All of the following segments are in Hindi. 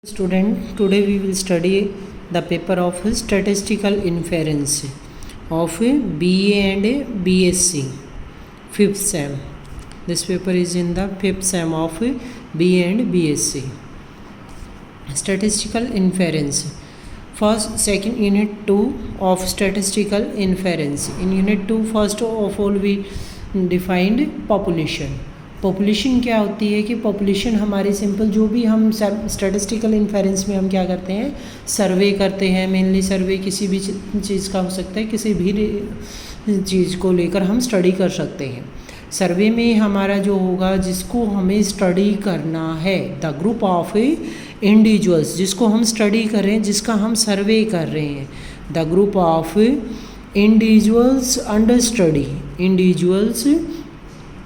Student, today we will study the paper of statistical inference of BA and BSc 5th sem. This paper is in the 5th sem of BA and BSc. Statistical inference. First, second unit 2 of statistical inference. In unit 2, first of all we defined population. Population क्या होती है कि पॉपुलेशन हमारी सिंपल जो भी हम स्टैटिस्टिकल इन्फेरेंस में हम क्या करते हैं, सर्वे करते हैं. मेनली सर्वे किसी भी चीज़ का हो सकता है, किसी भी चीज़ को लेकर हम स्टडी कर सकते हैं. सर्वे में हमारा जो होगा, जिसको हमें स्टडी करना है, द ग्रुप ऑफ इंडिविजुअल्स जिसको हम स्टडी कर रहे हैं, जिसका हम सर्वे कर रहे हैं, the group of individuals under study, individuals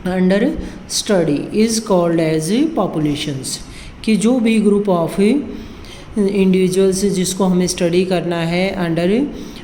under study is called as populations. कि जो भी ग्रुप ऑफ इंडिविजुअल्स जिसको हमें स्टडी करना है under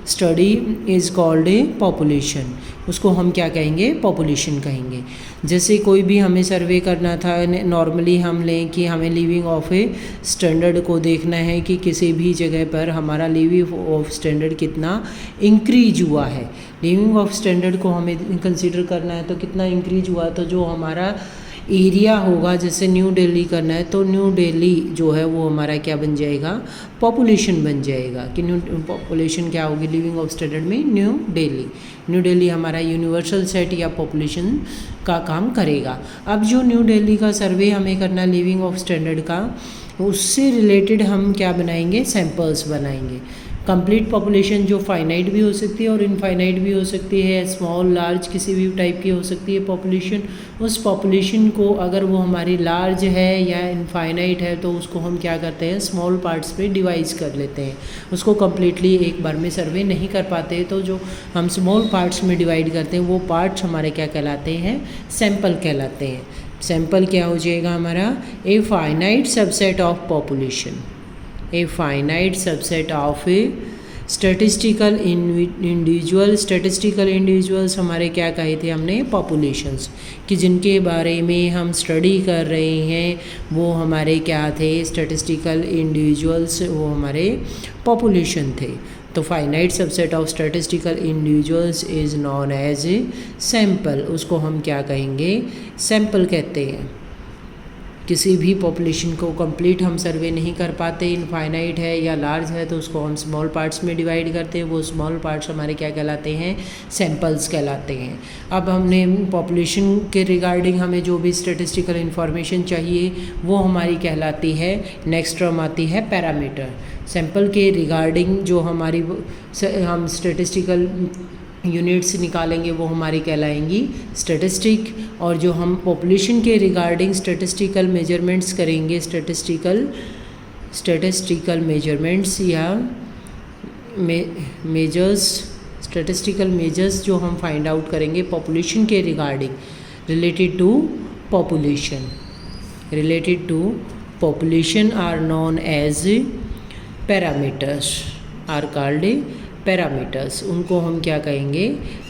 study is called a population, उसको हम क्या कहेंगे, पॉपुलेशन कहेंगे. जैसे कोई भी हमें सर्वे करना था, नॉर्मली हम लें कि हमें लिविंग ऑफ ए स्टैंडर्ड को देखना है कि किसी भी जगह पर हमारा लिविंग ऑफ स्टैंडर्ड कितना इंक्रीज हुआ है. लिविंग ऑफ स्टैंडर्ड को हमें कंसीडर करना है तो कितना इंक्रीज हुआ, तो जो हमारा एरिया होगा, जैसे न्यू दिल्ली करना है तो न्यू दिल्ली जो है वो हमारा क्या बन जाएगा, पॉपुलेशन बन जाएगा. कि न्यू पॉपुलेशन क्या होगी लिविंग ऑफ स्टैंडर्ड में, न्यू दिल्ली. न्यू दिल्ली हमारा यूनिवर्सल सेट या पॉपुलेशन का काम करेगा. अब जो न्यू दिल्ली का सर्वे हमें करना लिविंग ऑफ स्टैंडर्ड का, उससे रिलेटेड हम क्या बनाएंगे, सैम्पल्स बनाएंगे. कंप्लीट पॉपुलेशन जो फाइनाइट भी हो सकती है और इनफाइनाइट भी हो सकती है, स्मॉल लार्ज किसी भी टाइप की हो सकती है पॉपुलेशन. उस पॉपुलेशन को अगर वो हमारी लार्ज है या इनफाइनाइट है तो उसको हम क्या करते हैं, स्मॉल पार्ट्स पे डिवाइड कर लेते हैं. उसको कम्प्लीटली एक बार में सर्वे नहीं कर पाते, तो जो हम स्मॉल पार्ट्स में डिवाइड करते हैं वो पार्ट्स हमारे क्या कहलाते हैं, सैम्पल कहलाते हैं. सैम्पल क्या हो जाएगा हमारा, a finite subset of population, a finite subset of statistical individual. Statistical individuals हमारे क्या कहे थे हमने, पॉपुलेशंस, कि जिनके बारे में हम स्टडी कर रहे हैं वो हमारे क्या थे, स्टैटिस्टिकल इंडिविजुअल्स, वो हमारे पॉपुलेशन थे. तो finite subset of statistical individuals is known as sample. उसको हम क्या कहेंगे, सैम्पल कहते हैं. किसी भी पॉपुलेशन को कंप्लीट हम सर्वे नहीं कर पाते, इनफाइनाइट है या लार्ज है, तो उसको हम स्मॉल पार्ट्स में डिवाइड करते हैं. वो स्मॉल पार्ट्स हमारे क्या कहलाते हैं, सैम्पल्स कहलाते हैं. अब हमने पॉपुलेशन के रिगार्डिंग हमें जो भी स्टैटिस्टिकल इन्फॉर्मेशन चाहिए वो हमारी कहलाती है, नेक्स्ट टर्म आती है पैरामीटर. सैम्पल के रिगार्डिंग जो हमारी हम स्टैटिस्टिकल यूनिट्स निकालेंगे वो हमारी कहलाएंगी स्टैटिस्टिक. और जो हम पॉपुलेशन के रिगार्डिंग स्टैटिस्टिकल मेजरमेंट्स करेंगे, स्टैटिस्टिकल मेजरमेंट्स या मेजर्स, स्टैटिस्टिकल मेजर्स जो हम फाइंड आउट करेंगे पॉपुलेशन के regarding related to population are known as parameters, are called parameters. उनको हम क्या कहेंगे,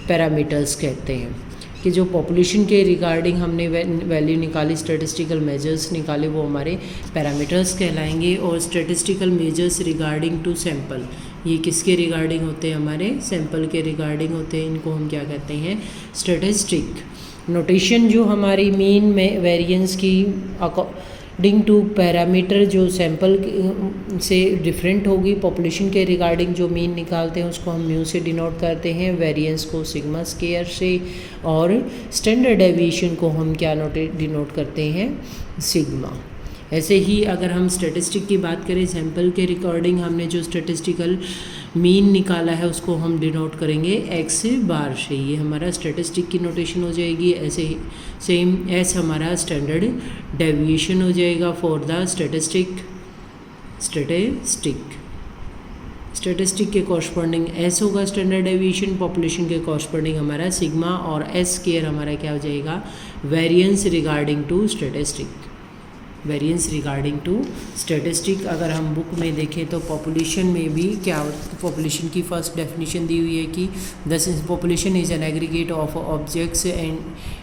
पैरामीटर्स कहते हैं. कि जो पॉपुलेशन के रिगार्डिंग हमने वैल्यू निकाली, स्टैटिस्टिकल मेजर्स निकाले, वो हमारे पैरामीटर्स कहलाएंगे. और statistical measures regarding to sample, ये किसके रिगार्डिंग होते हैं, हमारे सैम्पल के रिगार्डिंग होते हैं. इनको हम क्या कहते हैं, स्टैटिस्टिक. नोटेशन जो हमारी मीन में वेरिएंस की अकॉर्डिंग टू पैरामीटर जो सैम्पल से डिफरेंट होगी, पॉपुलेशन के रिगार्डिंग जो मीन निकालते हैं उसको हम म्यू से डिनोट करते हैं, वेरिएंस को सिग्मा स्क्वायर से, और स्टैंडर्ड डेविएशन को हम क्या डिनोट करते हैं, सिग्मा. ऐसे ही अगर हम स्टैटिस्टिक की बात करें, सैम्पल के रिकॉर्डिंग हमने जो स्टैटिस्टिकल मीन निकाला है उसको हम डिनोट करेंगे एक्स बार से. ये हमारा स्टैटिस्टिक की नोटेशन हो जाएगी. ऐसे ही सेम एस हमारा स्टैंडर्ड डेविएशन हो जाएगा फॉर द स्टैटिस्टिक के कॉरस्पॉन्डिंग एस होगा स्टैंडर्ड डेविएशन, पॉपुलेशन के कॉरस्पॉन्डिंग हमारा सिग्मा, और एस स्क्वायर हमारा क्या हो जाएगा, variance regarding to statistic. Variance regarding to statistic. अगर हम बुक में देखें तो पॉपुलेशन में भी क्या, पॉपुलेशन की फर्स्ट डेफिनेशन दी हुई है कि this population is an aggregate of objects and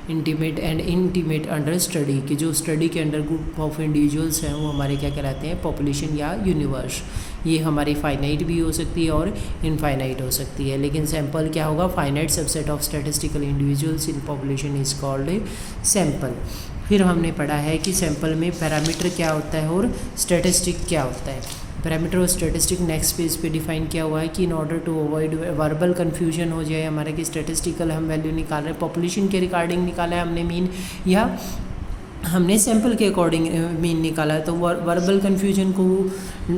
animate and inanimate under study, कि जो स्टडी के अंडर ग्रुप ऑफ इंडिविजुअल्स हैं वो हमारे क्या कहलाते हैं, पॉपुलेशन या यूनिवर्स। ये हमारी फाइनाइट भी हो सकती है और इनफाइनाइट हो सकती है, लेकिन सैंपल क्या होगा, finite subset of statistical individuals in population is called a sample. फिर हमने पढ़ा है कि सैंपल में पैरामीटर क्या होता है और स्टैटिस्टिक क्या होता है। पैरामीटर और स्टैटिस्टिक नेक्स्ट पेज पे डिफाइन किया हुआ है कि in order to avoid verbal confusion हो जाए हमारा कि स्टैटिस्टिकल हम वैल्यू निकाल रहे हैं, पॉपुलेशन के रिगार्डिंग निकाला है हमने मीन, या हमने सैंपल के अकॉर्डिंग मीन निकाला है, तो वर्बल कन्फ्यूजन को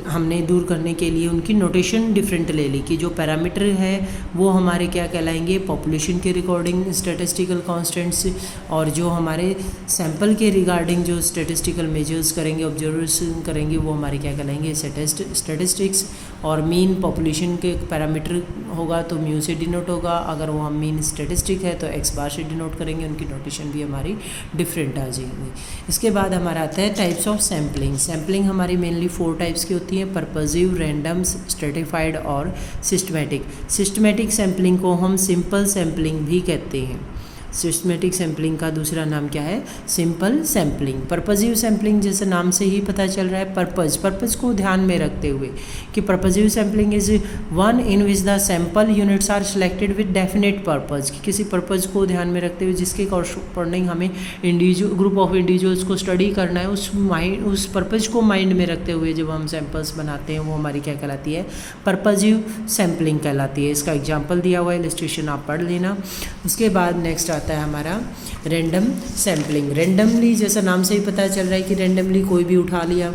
हमने दूर करने के लिए उनकी नोटेशन डिफरेंट ले ली कि जो पैरामीटर है वो हमारे क्या कहलाएंगे, पॉपुलेशन के रिकॉर्डिंग स्टैटिस्टिकल कांस्टेंट्स, और जो हमारे सैंपल के रिगार्डिंग जो स्टैटिस्टिकल मेजर्स करेंगे, ऑब्जर्वेशन करेंगे, वो हमारे क्या कहलाएंगे, स्टैटिस्टिक्स। और मीन पॉपुलेशन के पैरामीटर होगा तो म्यू से डिनोट होगा, अगर वो हम मीन स्टैटिस्टिक है तो एक्स बार से डिनोट करेंगे, उनकी नोटेशन भी हमारी डिफरेंट आ जाएगी। इसके बाद हमारा आता है टाइप्स ऑफ सैम्पलिंग। सैम्पलिंग हमारी मेनली 4 टाइप्स की होती है, पर्पसिव, रैंडम, स्ट्रेटिफाइड और सिस्टमेटिक। सिस्टमेटिक सैम्पलिंग को हम सिंपल सैम्पलिंग भी कहते हैं। सिस्टमेटिक सैम्पलिंग का दूसरा नाम क्या है, सिंपल सैम्पलिंग। पर्पसिव सैम्पलिंग जैसे नाम से ही पता चल रहा है, पर्पस को ध्यान में रखते हुए कि purposive sampling is one in which the sample units are selected with definite purpose, कि किसी पर्पस को ध्यान में रखते हुए जिसके कॉरस्पॉन्डिंग हमें ग्रुप ऑफ इंडिविजुअल्स को स्टडी करना है, उस पर्पस को माइंड में रखते हुए जब हम सैम्पल्स बनाते हैं वो हमारी क्या कहलाती है, पर्पसिव सैम्पलिंग कहलाती है। इसका एग्जाम्पल दिया हुआ है, इलस्ट्रेशन आप पढ़ लेना। उसके बाद नेक्स्ट आता है हमारा रैंडम सैम्पलिंग। रैंडमली जैसा नाम से ही पता चल रहा है कि रैंडमली कोई भी उठा लिया,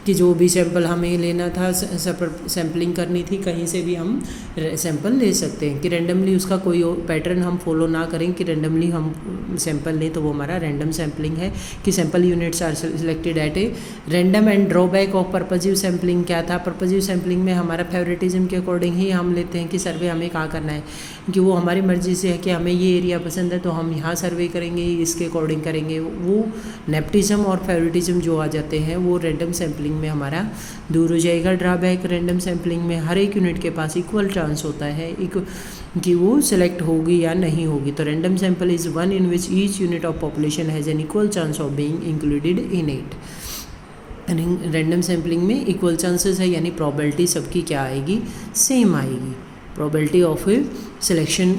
कि जो भी सैंपल हमें लेना था, सैम्पलिंग करनी थी, कहीं से भी हम सैंपल ले सकते हैं, कि रैंडमली उसका कोई पैटर्न हम फॉलो ना करें कि रैंडमली हम सैंपल लें, तो वो हमारा रैंडम सैम्पलिंग है। कि sample units are selected at a random. And drawback of purposive sampling क्या था, पर्पसिव सैम्पलिंग में हमारा फेवरेटिज्म के अकॉर्डिंग ही हम लेते हैं कि सर्वे हमें कहाँ करना है, कि वो हमारी मर्जी से है कि हमें ये एरिया पसंद है तो हम यहाँ सर्वे करेंगे, इसके अकॉर्डिंग करेंगे। वो नेपटिज्म और फेवरेटिज्म जो आ जाते हैं वो रैंडम सैम्पलिंग में हमारा दूर हो जाएगा। ड्रॉबैक, रैंडम सैम्पलिंग में हर एक यूनिट के पास इक्वल चांस होता है कि वो सिलेक्ट होगी या नहीं होगी। तो random sample is one in which each unit of population has an equal chance of being included in it. Random sampling में इक्वल चांसेस है, यानी प्रॉबिलिटी सबकी क्या आएगी, सेम आएगी। प्रॉबिलिटी ऑफ सिलेक्शन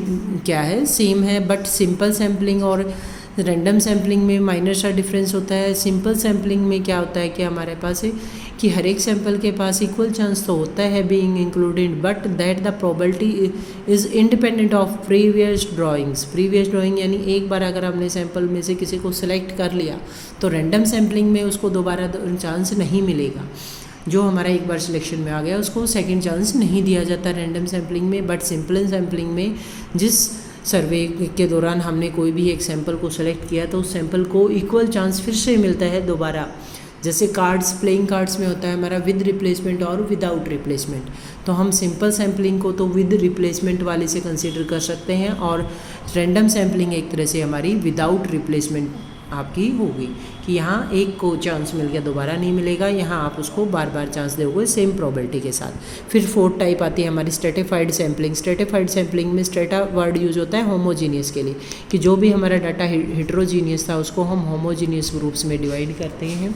क्या है, सेम है। बट सिंपल सैम्पलिंग और रैंडम सैम्पलिंग में माइनर सा डिफरेंस होता है। सिंपल सैम्पलिंग में क्या होता है कि हमारे पास है कि हर एक सैंपल के पास इक्वल चांस तो होता है being included, but that the probability is independent of previous drawings. Previous drawing यानी एक बार अगर हमने सैंपल में से किसी को सिलेक्ट कर लिया तो रैंडम सैम्पलिंग में उसको दोबारा चांस नहीं मिलेगा। जो हमारा एक बार सिलेक्शन में आ गया उसको सेकंड चांस नहीं दिया जाता रैंडम सैम्पलिंग में। बट सिंपल सैम्पलिंग में जिस सर्वे के दौरान हमने कोई भी एक सैंपल को सेलेक्ट किया तो उस सैंपल को इक्वल चांस फिर से मिलता है दोबारा। जैसे कार्ड्स, प्लेइंग कार्ड्स में होता है हमारा विद रिप्लेसमेंट और विदाउट रिप्लेसमेंट, तो हम सिंपल सैम्पलिंग को तो विद रिप्लेसमेंट वाले से कंसीडर कर सकते हैं और रैंडम सैम्पलिंग एक तरह से हमारी विदाउट रिप्लेसमेंट आपकी होगी कि यहाँ एक को चांस मिल गया दोबारा नहीं मिलेगा, यहाँ आप उसको बार बार चांस दोगे सेम प्रोबेबिलिटी के साथ। फिर फोर्थ टाइप आती है हमारी स्ट्रेटिफाइड सैम्पलिंग। स्ट्रेटिफाइड सैम्पलिंग में स्ट्रेटा वर्ड यूज होता है होमोजीनियस के लिए, कि जो भी हमारा डाटा हेट्रोजीनियस था उसको हम होमोजीनियस ग्रुप्स में डिवाइड करते हैं।